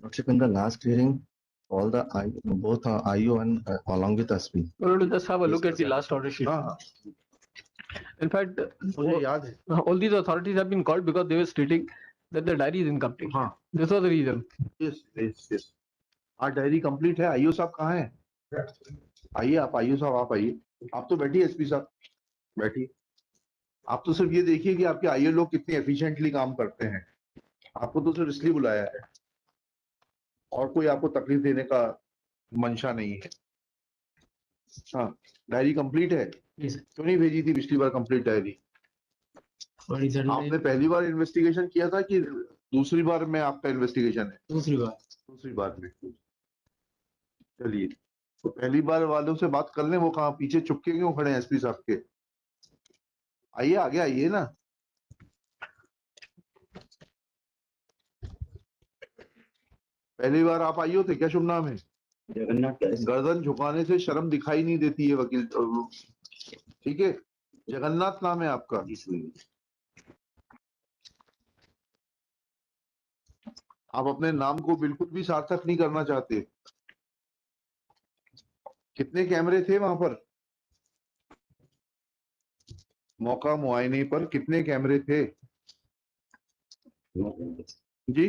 Lordship, in the last hearing, all the both IO and along with SP. No, just have a look at the last order sheet. In fact, मुझे याद है all these authorities have been called because they were stating that the diary is incomplete. हाँ This was the reason. Yes हाँ diary complete है। IO साहब कहाँ है? आइए आप, आईओ साहब आप आइए। आप तो बैठिए एसपी साहब, बैठिए। आप तो सिर्फ ये देखिए कि आपके आईओ लोग कितने एफिशिएंटली काम करते हैं। आपको तो सिर्फ इसलिए बुलाया है और कोई आपको तकलीफ देने का मंशा नहीं है। हाँ डायरी कंप्लीट है। क्यों नहीं भेजी थी पिछली बार कंप्लीट डायरी? आपने पहली बार इन्वेस्टिगेशन किया था कि दूसरी बार में आपका इन्वेस्टिगेशन है? दूसरी बार में। चलिए तो पहली बार वालों से बात कर लें। वो कहाँ पीछे चुपके क्यों खड़े हैं एसपी साहब के? आइए आगे आइए ना। पहली बार आप आइए थे क्या? शुभ नाम है? जगन्नाथ। गर्दन झुकाने से शर्म दिखाई नहीं देती है वकील। ठीक है, जगन्नाथ नाम है आपका। आप अपने नाम को बिल्कुल भी सार्थक नहीं करना चाहते। कितने कैमरे थे वहां पर? मौका मुआयने पर कितने कैमरे थे जी?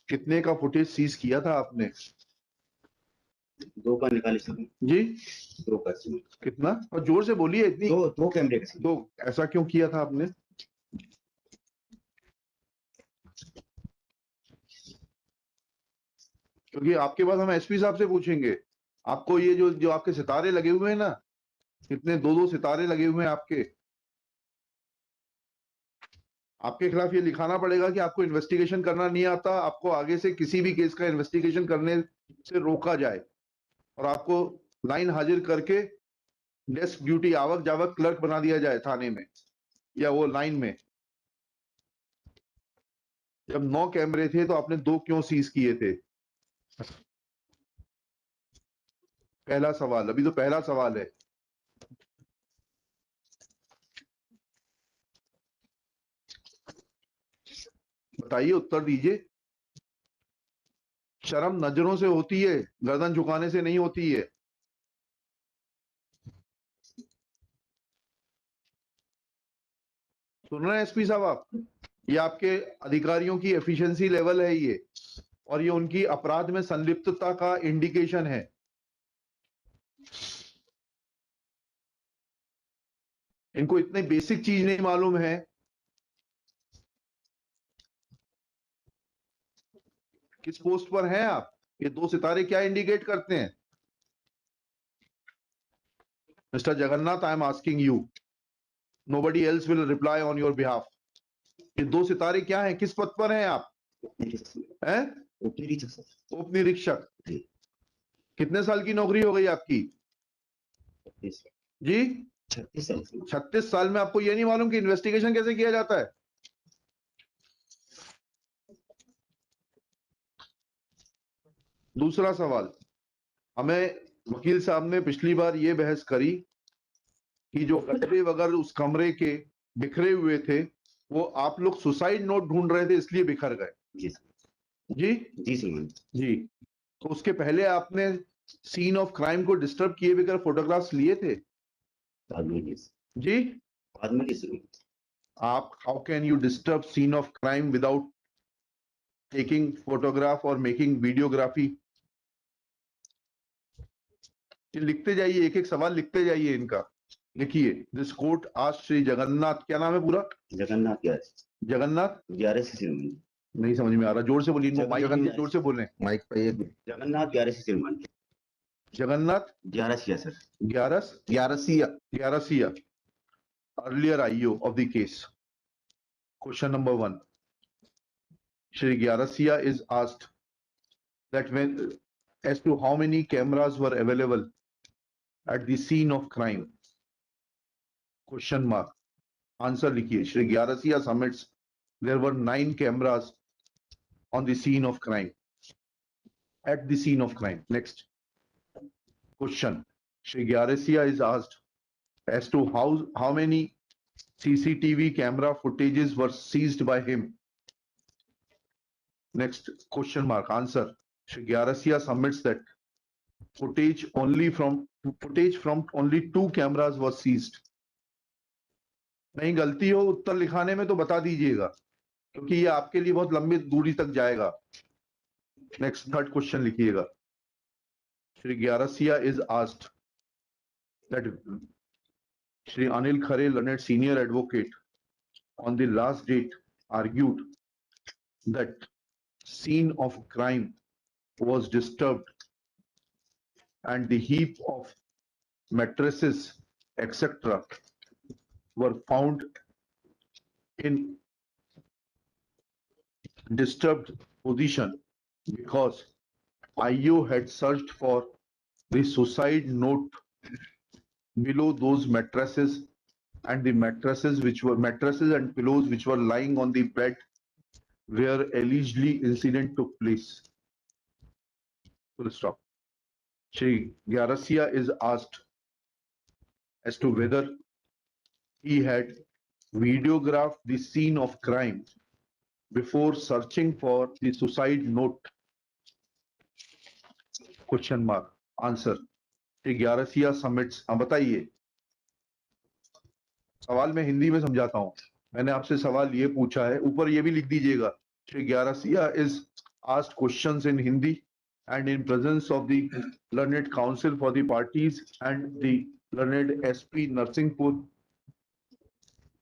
कितने का फुटेज सीज किया था आपने? 2 का निकाले सब जी? 2 का। कितना? और जोर से बोलिए। इतनी 2 कैमरे का। 2। ऐसा क्यों किया था आपने? क्योंकि आपके पास हम एसपी साहब से पूछेंगे। आपको ये जो आपके सितारे लगे हुए हैं ना, कितने 2-2 सितारे लगे हुए हैं आपके खिलाफ ये लिखाना पड़ेगा कि आपको इन्वेस्टिगेशन करना नहीं आता, आपको आगे से किसी भी केस का इन्वेस्टिगेशन करने से रोका जाए और आपको लाइन हाजिर करके डेस्क ड्यूटी आवक जावक क्लर्क बना दिया जाए थाने में या वो लाइन में। जब 9 कैमरे थे तो आपने 2 क्यों सीज किए थे? पहला सवाल, अभी तो पहला सवाल है। बताइए, उत्तर दीजिए। शर्म नजरों से होती है, गर्दन झुकाने से नहीं होती है। सुन रहे हैं एसपी साहब आप? ये आपके अधिकारियों की एफिशिएंसी लेवल है ये, और ये उनकी अपराध में संलिप्तता का इंडिकेशन है। इनको इतनी बेसिक चीज नहीं मालूम है किस पोस्ट पर हैं आप। ये 2 सितारे क्या इंडिकेट करते हैं? Mister Jagannath, I am asking you, nobody else will reply on your behalf. ये 2 सितारे क्या हैं? किस पद पर हैं आप? हैं? उप निरीक्षक। कितने साल की नौकरी हो गई आपकी जी? 36 साल में आपको ये नहीं मालूम कि इन्वेस्टिगेशन कैसे किया जाता है? दूसरा सवाल, हमें वकील साहब ने पिछली बार ये बहस करी कि जो गड्ढे वगैरह उस कमरे के बिखरे हुए थे वो आप लोग सुसाइड नोट ढूंढ रहे थे इसलिए बिखर गए। जी जी जी सर जी। तो उसके पहले आपने सीन ऑफ क्राइम को डिस्टर्ब किए बगैर फोटोग्राफ्स लिए थे जी? बाद में आप, how can you disturb scene of crime without taking photograph और मेकिंग वीडियोग्राफी? लिखते जाइए, एक एक सवाल लिखते जाइए इनका। लिखिए, दिस कोर्ट आज श्री जगन्नाथ, क्या नाम है पूरा? जगन्नाथ जगन्नाथ 11 से नहीं समझ में आ रहा, जोर से बोलिए। माइक जोर से बोलें, माइक पे जगन्नाथ 11 से Jagannath 11 sir 11 earlier IO of the case. Question number 1. Shri Gyarasiya is asked that when, as to how many cameras were available at the scene of crime? Question mark. Answer likhiye. Shri Gyarasiya submits there were 9 cameras on the scene of crime. At the scene of crime. Next. Question. Shri Gyarasiya is asked as to how many CCTV camera footages were seized by him Next question mark answer. Shri Gyarasia submits that footage from only 2 cameras was seized. नहीं गलती हो उत्तर लिखाने में तो बता दीजिएगा, क्योंकि ये आपके लिए बहुत लंबी दूरी तक जाएगा. नेक्स्ट थर्ड क्वेश्चन लिखिएगा. Shri Gyarasia is asked that Shri Anil Khare, learned senior advocate, on the last date argued that scene of crime was disturbed and the heap of mattresses, etc., were found in disturbed position because IO had searched for the suicide note below those mattresses, and the mattresses and pillows which were lying on the bed where allegedly incident took place. Full stop. Shri Gyarasia is asked as to whether he had videographed the scene of crime before searching for the suicide note. Question mark. Answer. Shri Gyarasia submits. अब बताइए, सवाल मैं हिंदी में समझाता हूं. मैंने आपसे सवाल ये पूछा है, ऊपर ये भी लिख दीजिएगा. Shri Gyarasia is asked questions in Hindi and in presence of the learned counsel for the parties and the learned SP Narsingpur.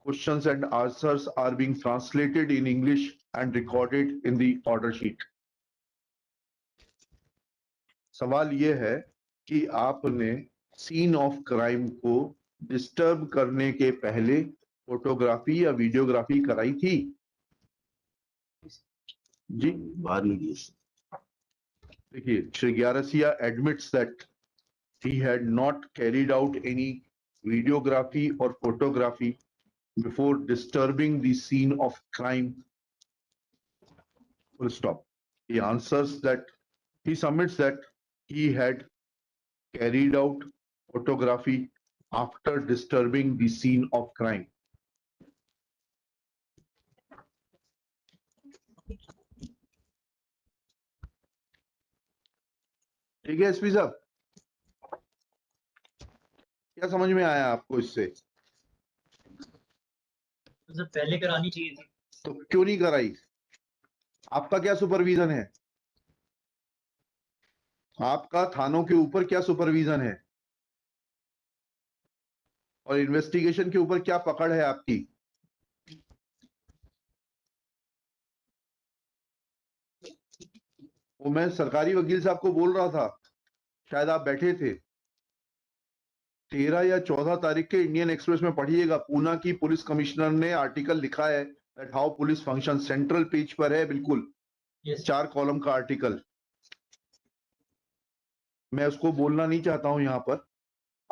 Questions and answers are being translated in English and recorded in the order sheet. सवाल ये है कि आपने scene of crime को disturb करने के पहले photography या वीडियोग्राफी कराई थी जी. बाद में दिए. देखिए, Shri Gyarasia admits that he had not carried out any videography or photography before disturbing the scene of crime. Full stop. He answers that he submits that he had carried out photography after disturbing the scene of crime. ठीक है SP साहब, क्या समझ में आया आपको इससे? Sir पहले करानी चाहिए थी. तो क्यों नहीं कराई? आपका क्या सुपरविजन है? आपका थानों के ऊपर क्या सुपरविजन है और इन्वेस्टिगेशन के ऊपर क्या पकड़ है आपकी? वो मैं सरकारी वकील साहब को बोल रहा था, शायद आप बैठे थे. 13 या 14 तारीख के इंडियन एक्सप्रेस में पढ़िएगा, पूना की पुलिस कमिश्नर ने आर्टिकल लिखा है that how police function. Central page पर है, बिल्कुल 4 कॉलम का आर्टिकल. मैं उसको बोलना नहीं चाहता हूं यहां पर,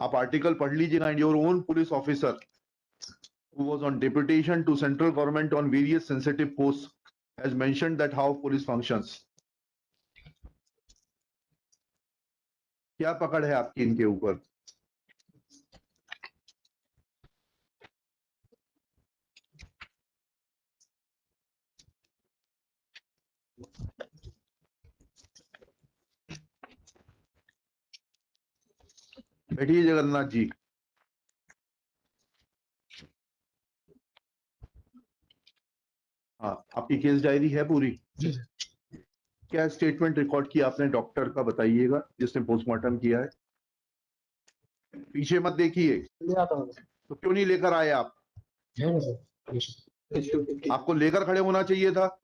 आप आर्टिकल पढ़ लीजिएगा. And your own police officer who was on deputation to central government on various sensitive posts has mentioned that how police functions. क्या पकड़ है आपकी इनके ऊपर? बैठिए जगन्नाथ जी. हाँ, आपकी केस डायरी है पूरी? क्या स्टेटमेंट रिकॉर्ड किया आपने डॉक्टर का, बताइएगा, जिसने पोस्टमार्टम किया है. पीछे मत देखिए. तो क्यों नहीं लेकर आए आप? आपको लेकर खड़े होना चाहिए था.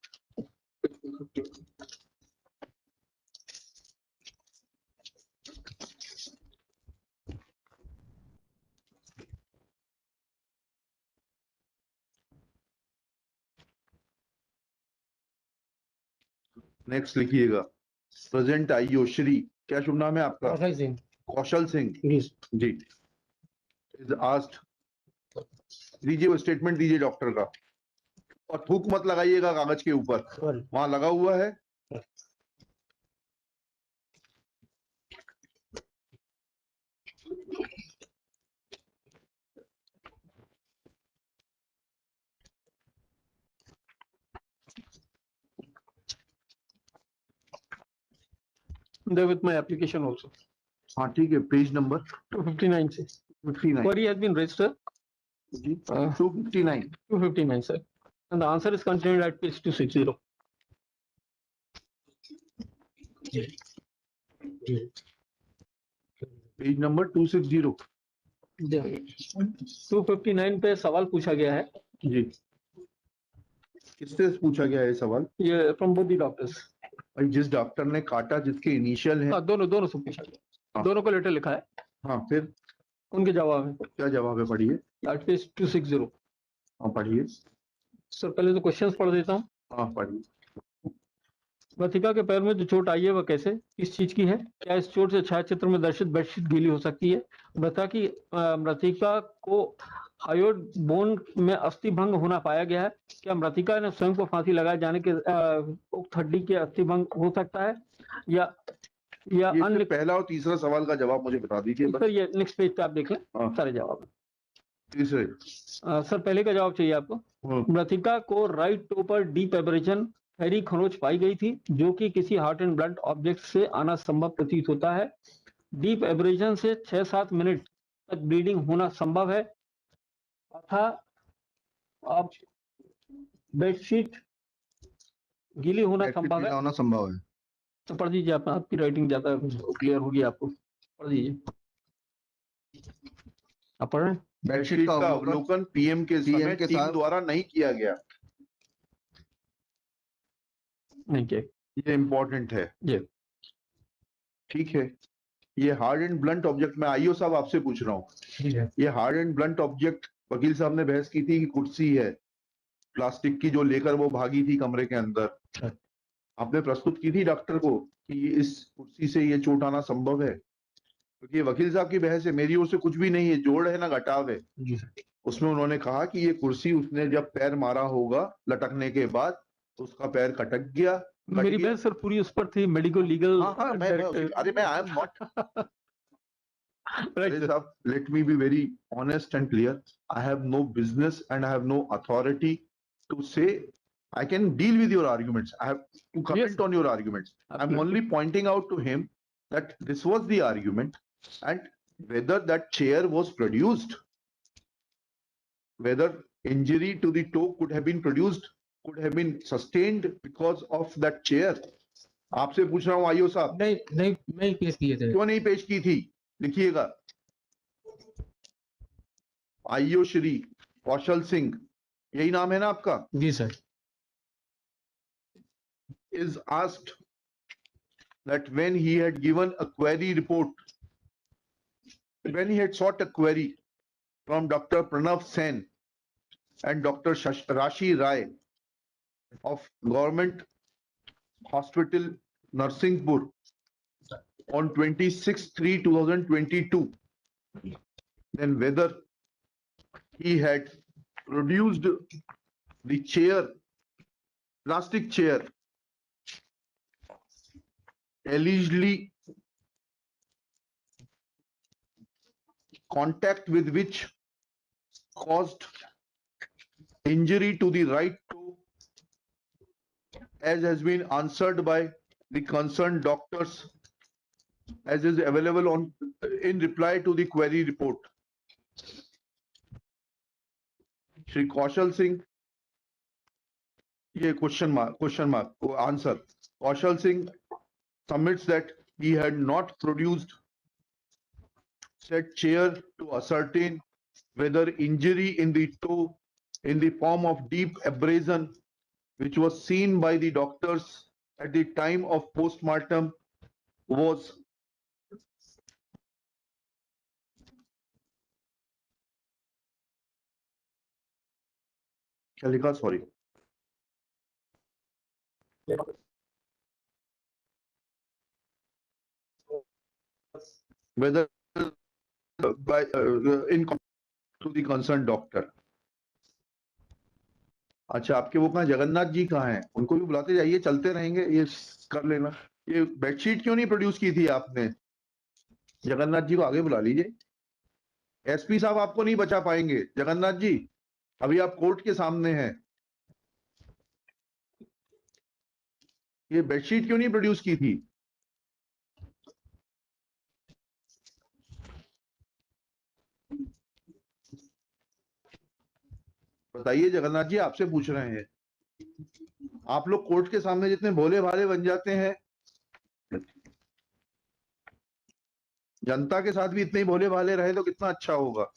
नेक्स्ट लिखिएगा. प्रेजेंट आईओ श्री, क्या शुभ नाम है आपका? कौशल सिंह जी. इज आस्क्ड, दीजिए वो स्टेटमेंट दीजिए डॉक्टर का, और थूक मत लगाइएगा कागज के ऊपर, वहां लगा हुआ है. there with my application also. हाँ ठीक है, पेज नंबर 259 से 59 query has been raised, sir. जी 259 259, sir. And the answer is contained at page 260. Page number 260 259 पे सवाल पूछा गया है, जी। किससे पूछा गया है सवाल? ये फ्रॉम बोथ द डॉक्टर्स। भाई जिस डॉक्टर ने काटा, जिसके इनिशियल है, हाँ, दोनों से पूछा गया, हाँ। दोनों को लेटर लिखा है, हाँ फिर उनके जवाब है क्या जवाब है? पढ़िए। at page 260. हाँ पढ़िए। सर पहले तो क्वेश्चंस पढ़ देता हूँ। हाँ पढ़िए। मृतिका के पैर में जो चोट आई है वह कैसे, किस चीज की है? क्या इस चोट से छायाचित्र में दर्शित बेडशीट गीली हो सकती है? मृतिका को हायोड बोन में अस्थि भंग होना पाया गया है। क्या मृतिका ने स्वयं को फांसी लगाए जाने के उक्त हड्डी के अस्थि भंग हो सकता है या ये अन्य? सिर्फ पहला और तीसरा सवाल का जवाब मुझे बता दीजिए बस। सर ये नेक्स्ट पेज पे आप देख लें, हाँ। सारे जवाब। तीसरे सर पहले का जवाब चाहिए आपको। मृतिका को राइट टो पर डीप एब्रेजन फेरी खरोच पाई गई थी, जो कि किसी हार्ट एंड ब्लड ऑब्जेक्ट से आना संभव प्रतीत होता है। डीप एब्रेजन से 6-7 मिनट तक ब्लीडिंग होना संभव है तथा अब बेडशीट गीली होना संभव है। होना संभव है। तो पढ़ दीजिए, आपकी राइटिंग ज्यादा क्लियर होगी, आपको पढ़ दीजिए। आप पढ़ रहे हैं? बेडशीट का अवलोकन पीएम के समय टीम द्वारा नहीं किया गया। नहीं किया। ये इम्पोर्टेंट है जी। ठीक है। ये हार्ड एंड ब्लंट ऑब्जेक्ट, मैं आईओ साहब आपसे पूछ रहा हूँ, ये हार्ड एंड ब्लंट ऑब्जेक्ट वकील साहब ने बहस की थी कि कुर्सी है प्लास्टिक की जो लेकर वो भागी थी कमरे के अंदर। आपने प्रस्तुत की थी डॉक्टर को कि इस कुर्सी से ये चोट आना संभव है, क्योंकि वकील साहब की बहस है, मेरी ओर से कुछ भी नहीं है, जोड़ है ना घटाव है। उसमें उन्होंने कहा कि ये कुर्सी उसने जब पैर मारा होगा लटकने के बाद तो उसका पैर कटक गया। मेरी बहस सर पूरी उस पर थी, मेडिको लीगल। हाँ मैं आई एम नॉट साहब, let me be very honest and clear. I have no business and I have no authority to say I can deal with your arguments. I have to comment on your arguments. I'm only pointing out to him that this was the argument and whether that chair was produced, whether injury to the toe could have been produced, could have been sustained because of that chair. आपसे पूछ रहा हूँ IO साहब। नहीं पेश किए थे। क्यों नहीं पेश की थी? लिखिएगा। आईओ श्री कौशल सिंह, यही नाम है ना आपका? जी sir. is asked that when he had given a query report, when he had sought a query from Dr. Pranav Sen and Dr. Rashi Rai of Government Hospital Narsinghpur on 26/3/2022, then whether he had produced the chair, plastic chair, allegedly contact with which caused injury to the right toe, as has been answered by the concerned doctors, as is available on in reply to the query report. Shri Kaushal Singh, ये question mark answer. Kaushal Singh submits that he had not produced said chair to ascertain whether injury in the toe in the form of deep abrasion, which was seen by the doctors at the time of postmortem, was क्या लिखा? Sorry, whether by in to the concerned doctor. अच्छा, आपके वो कहाँ, जगन्नाथ जी कहाँ हैं? उनको भी बुलाते जाइए, चलते रहेंगे, ये कर लेना। ये बेडशीट क्यों नहीं प्रोड्यूस की थी आपने? जगन्नाथ जी को आगे बुला लीजिए। एसपी साहब आपको नहीं बचा पाएंगे। जगन्नाथ जी, अभी आप कोर्ट के सामने हैं। ये बेडशीट क्यों नहीं प्रोड्यूस की थी? बताइए जगन्नाथ जी, आपसे पूछ रहे हैं। आप लोग कोर्ट के सामने जितने भोले भाले बन जाते हैं, जनता के साथ भी इतने ही भोले भाले रहे तो कितना अच्छा होगा।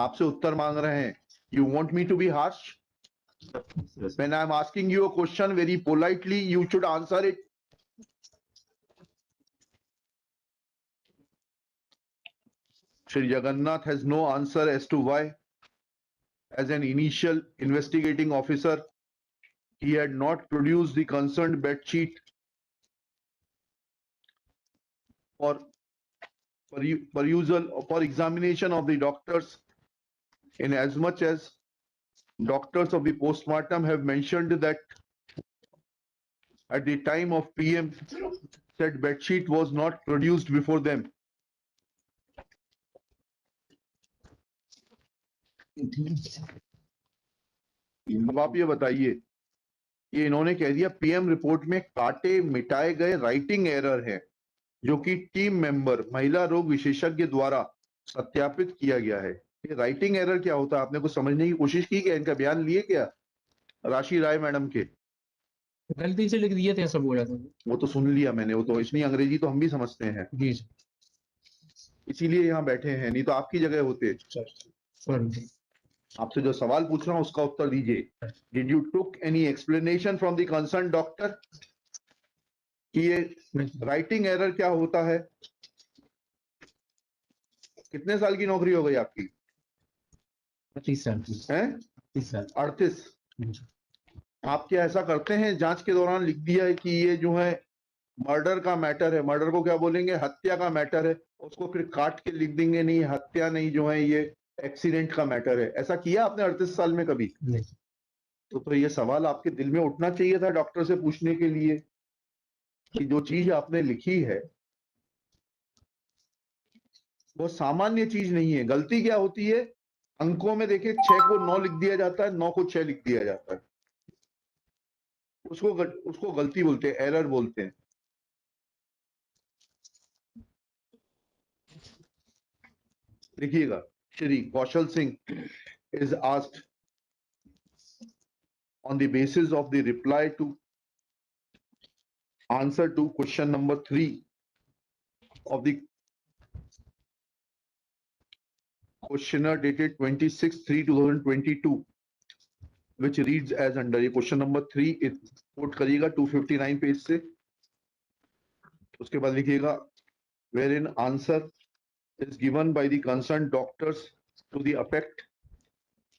आपसे उत्तर मांग रहे हैं। You want me to be harsh? When I'm asking you a question very politely, you should answer it. Shri Jagannath has no answer as to why, as an initial investigating officer, he had not produced the concerned bed sheet for perusal or for examination of the doctors, in as much as doctors of the postmortem have mentioned that at the time of PM, said bed sheet was not produced before them. अब आप ये बताइए, ये इन्होंने कह दिया PM report में काटे मिटाए गए राइटिंग एरर है, जो कि टीम मेंबर महिला रोग विशेषज्ञ द्वारा सत्यापित किया गया है। ये राइटिंग एरर क्या होता है? आपने कुछ समझने की कोशिश की क्या? इनका बयान लिए क्या राशि राय मैडम के? गलती से लिख दिए थे, सब बोला था। वो तो सुन लिया मैंने, वो तो इतनी अंग्रेजी तो हम भी समझते हैं, जी इसीलिए यहाँ बैठे हैं, नहीं तो आपकी जगह होते। सर। आपसे जो सवाल पूछ रहा हूँ उसका उत्तर दीजिए। Did you took any explanation from the concern doctor कि ये राइटिंग एरर क्या होता है? कितने साल की नौकरी हो गई आपकी? 30 साल हैं? 30 साल। 38। आप क्या ऐसा करते हैं जांच के दौरान लिख दिया है कि ये जो है मर्डर का मैटर है, मर्डर को क्या बोलेंगे, हत्या का मैटर है, उसको फिर काट के लिख देंगे नहीं हत्या नहीं, जो है ये एक्सीडेंट का मैटर है? ऐसा किया आपने 38 साल में कभी? नहीं। तो ये सवाल आपके दिल में उठना चाहिए था डॉक्टर से पूछने के लिए कि जो चीज आपने लिखी है वो सामान्य चीज नहीं है। गलती क्या होती है? अंकों में देखिए 6 को 9 लिख दिया जाता है, 9 को 6 लिख दिया जाता है, उसको गलती बोलते हैं, एरर बोलते हैं। देखिएगा, Shri Kaushal Singh is asked on the basis of the reply to answer to question number 3 of the questionnaire dated 26/3/2022, which reads as under। ये क्वेश्चन नंबर 3 कोट करिएगा 259 पेज से। उसके बाद लिखिएगा wherein answer is given by the concerned doctors to the effect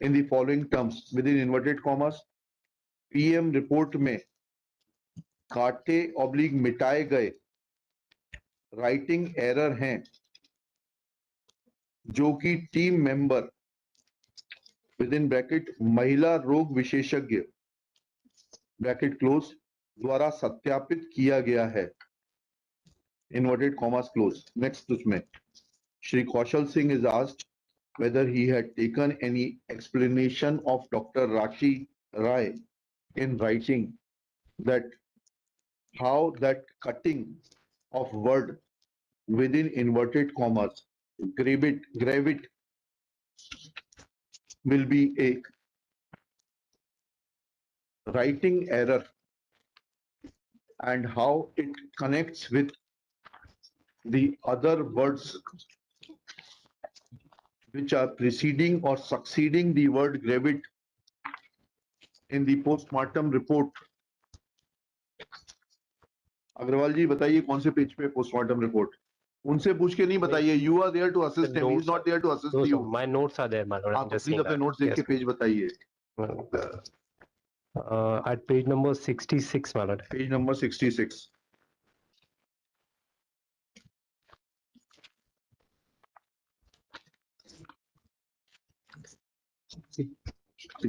in the following terms within inverted commas। PM report में काटे oblique मिटाए गए राइटिंग एरर हैं, जो कि team member with in bracket महिला रोग विशेषज्ञ ब्रैकेट क्लोज द्वारा सत्यापित किया गया है, इन्वर्टेड कॉमास क्लोज। नेक्स्ट उसमें Shri Kaushal Singh is asked whether he had taken any explanation of Dr. Rashi Rai in writing that how that cutting of word within inverted commas gravit will be a writing error and how it connects with the other words which are preceding or succeeding the word gravit in the postmortem report। Agarwal ji बताइए कौन से page पे postmortem report? उनसे पूछ के नहीं बताइए, you are there to assist him, he is not there to assist you. My notes are there, my lord. आप प्लीज अपने नोट्स देख के पेज बताइए। At page number 66, my lord. Page number 66।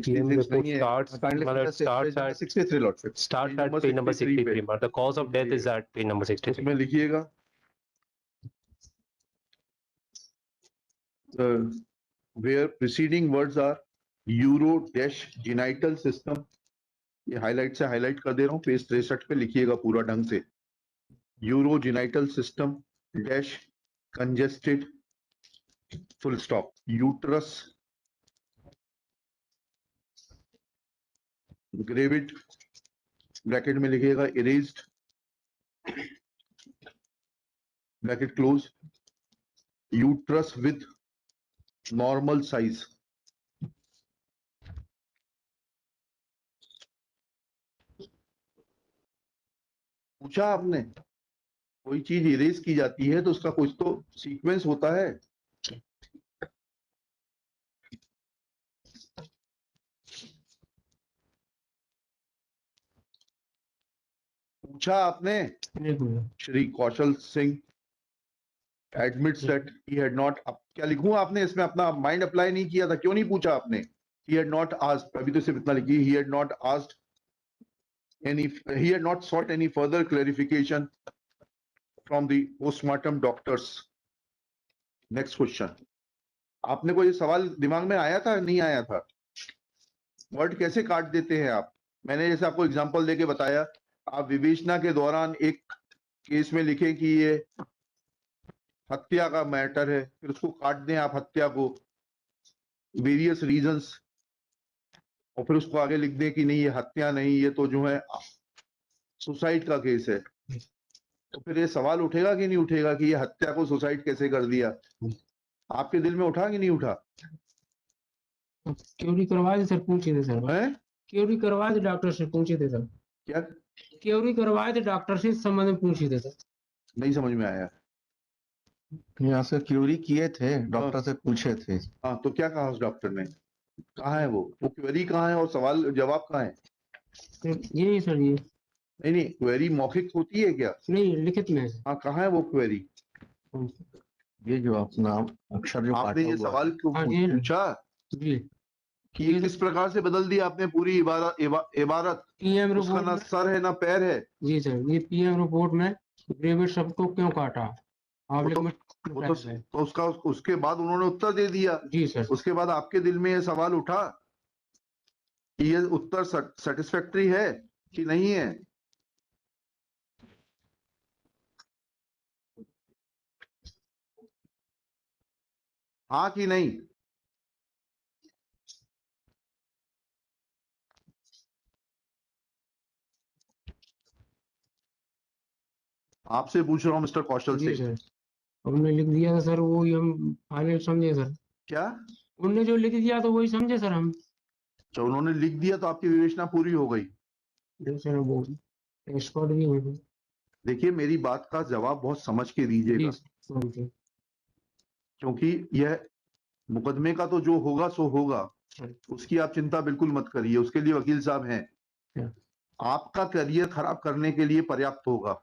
PM report starts at page number 63. But the cause of death is at page number 63. उसमें लिखिएगा where preceding words are uro-genital system। ये highlight से highlight कर दे रहा हूँ, page 63 पे लिखिएगा पूरा ढंग से। Urogenital system dash congested full stop. Uterus gravid bracket में लिखिएगा erased bracket close, uterus with normal size. पूछा आपने, कोई चीज इरेज की जाती है तो उसका कुछ तो सीक्वेंस होता है। पूछा आपने। नहीं पूछा। Shri Kaushal Singh admits that he had not, अब क्या लिखूं आपने इसमें, अपना माइंड अप्लाई नहीं किया था, क्यों नहीं पूछा आपने? He had not asked, अभी तो सिर्फ इतना लिखिए, he had not asked any, he had not sought any further clarification from the postmortem doctors. Next question. आपने कोई सवाल दिमाग में आया था, नहीं आया था? वर्ड कैसे काट देते हैं आप? मैंने जैसे आपको एग्जांपल देके बताया, आप विवेचना के दौरान एक केस में लिखे कि ये हत्या का मैटर है, फिर उसको काट दें आप, हत्या को, वेरियस रीजंस, और फिर उसको आगे लिख दें कि नहीं ये हत्या नहीं, ये तो जो है सुसाइड का केस है। तो फिर ये सवाल उठेगा कि नहीं उठेगा कि ये हत्या को सुसाइड कैसे कर दिया? आपके दिल में उठा कि नहीं उठा? क्यूरी करवा दे सर, पूछे थे सर। है क्यूरी करवा दे डॉक्टर से, पूछे थे सर। क्या? क्यूरी करवाए थे डॉक्टर से, इस संबंध में पूछे थे सर। नहीं समझ में आया। यहाँ से क्यूरी किए थे, डॉक्टर से पूछे थे। हाँ, तो क्या कहा उस डॉक्टर ने? कहाँ है वो क्वेरी कहाँ है और सवाल जवाब कहाँ है? यही सर, ये नहीं, क्वेरी मौखिक होती है क्या? नहीं, लिखित में है। हाँ, कहाँ है वो क्वेरी? ये जो अपना अक्षर जो आपने काटा ये हुआ सवाल क्यों हाँ, ये ना। पूछा जी, कि ये किस प्रकार से बदल दिया आपने पूरी इबारत? पीएम उसका रिपोर्ट ना में। सर है ना पैर है। जी सर, ये पीएम रिपोर्ट में ग्रेविड शब्द को क्यों काटा? वो तो उसका उसके बाद उन्होंने उत्तर दे दिया। जी सर। उसके बाद आपके दिल में ये सवाल उठा कि ये उत्तर सेटिस्फैक्टरी है कि नहीं है? हाँ कि नहीं? आपसे पूछ रहा हूँ मिस्टर कौशल जी सिंह। सर, उन्होंने लिख दिया था सर, वो ही हम फाइनल समझे सर। क्या? उन्होंने जो लिख दिया तो वही समझे सर हम। तो उन्होंने लिख दिया तो आपकी विवेचना पूरी हो गई। जी सर, वो एक्सपर्ट भी हुए। देखिए, मेरी बात का जवाब बहुत समझ के दीजिएगा, जी, क्योंकि यह मुकदमे का तो जो होगा सो होगा, उसकी आप चिंता बिल्कुल मत करिए, उसके लिए वकील साहब हैं। आपका करियर खराब करने के लिए पर्याप्त होगा।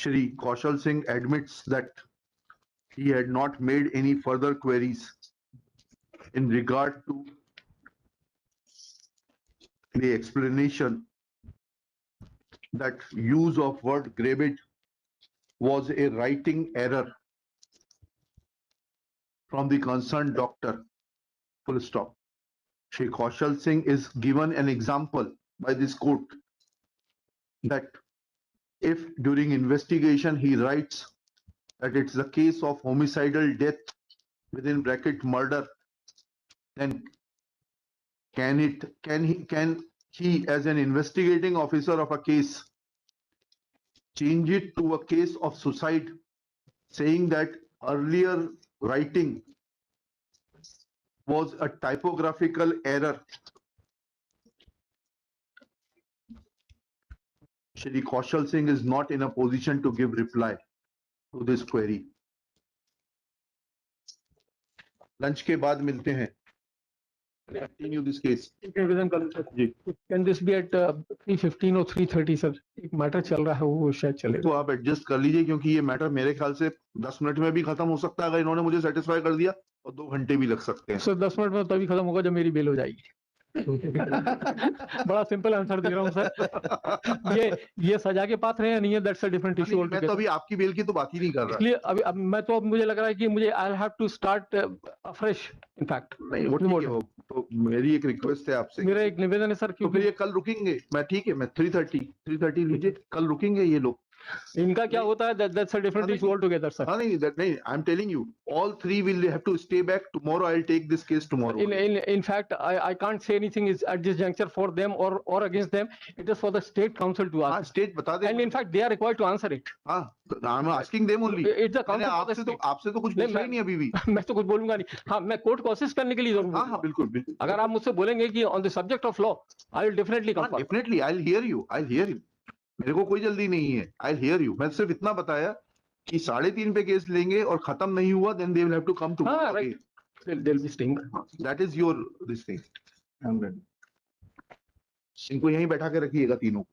Shri Kaushal Singh admits that he had not made any further queries in regard to the explanation that use of word gravid was a writing error from the concerned doctor. Full stop. Shri Kaushal Singh is given an example by this court that if during investigation he writes that it's the case of homicidal death within bracket murder, then can he as an investigating officer of a case change it to a case of suicide, saying that earlier writing was a typographical error? Shri Kaushal Singh is not in a position to give reply to this query. Lunch के बाद मिलते हैं। Continue this case. Can this be at 3:15 or 3:30 sir? एक matter चल रहा है, वो शायद चलेगा। तो आप एडजस्ट कर लीजिए, क्योंकि ये मैटर मेरे ख्याल से 10 मिनट में भी खत्म हो सकता है अगर इन्होंने मुझे सेटिस्फाई कर दिया, और 2 घंटे भी लग सकते हैं। सर 10 मिनट में तभी खत्म होगा जब मेरी बेल हो जाएगी। बड़ा सिंपल आंसर दे रहा हूँ सर। ये सजा के पात्र है या नहीं है, दैट्स अ डिफरेंट इशू। मैं तो अभी आपकी बेल की तो बात ही नहीं कर रहा। इसलिए अभी अब मुझे लग रहा है कि मुझे I have to start afresh in fact. नहीं, वो ठीक है, वो तो मेरी एक रिक्वेस्ट है आपसे, मेरा एक निवेदन है सर, तो फिर क्योंकि ये कल रुकेंगे। मैं ठीक है, मैं 3:30 लीजिए, कल रुकेंगे ये लोग। इनका क्या होता है, that's a different issue altogether, sir. हाँ नहीं, नहीं, I'm telling you, all three will have to stay back tomorrow. I'll take this case tomorrow. In fact, I can't say anything is at this juncture for them or against them. It is for the state council to हाँ, ask. State बता दे। And in fact, they are required to answer it. हाँ, I'm asking them only. It's the मैंने council for the आपसे तो state. आपसे तो कुछ नहीं, पूछा ही नहीं अभी भी। मैं तो कुछ बोलूंगा नहीं। हाँ, मैं कोर्ट को असिस्ट करने के लिए जरूर हाँ हाँ, बोलूंगा। बिल्कुल बिल्कुल। अगर आप मुझसे बोलेंगे कि on the subject of law, I will definitely come forward. Definitely I will hear you. मेरे को कोई जल्दी नहीं है, आई विल हियर यू। मैं सिर्फ इतना बताया कि 3.5 पे केस लेंगे और खत्म नहीं हुआ, then they will have to come to. हाँ, right, they'll be staying. That is your this thing. I'm ready. इनको यहीं बैठा के रखिएगा तीनों।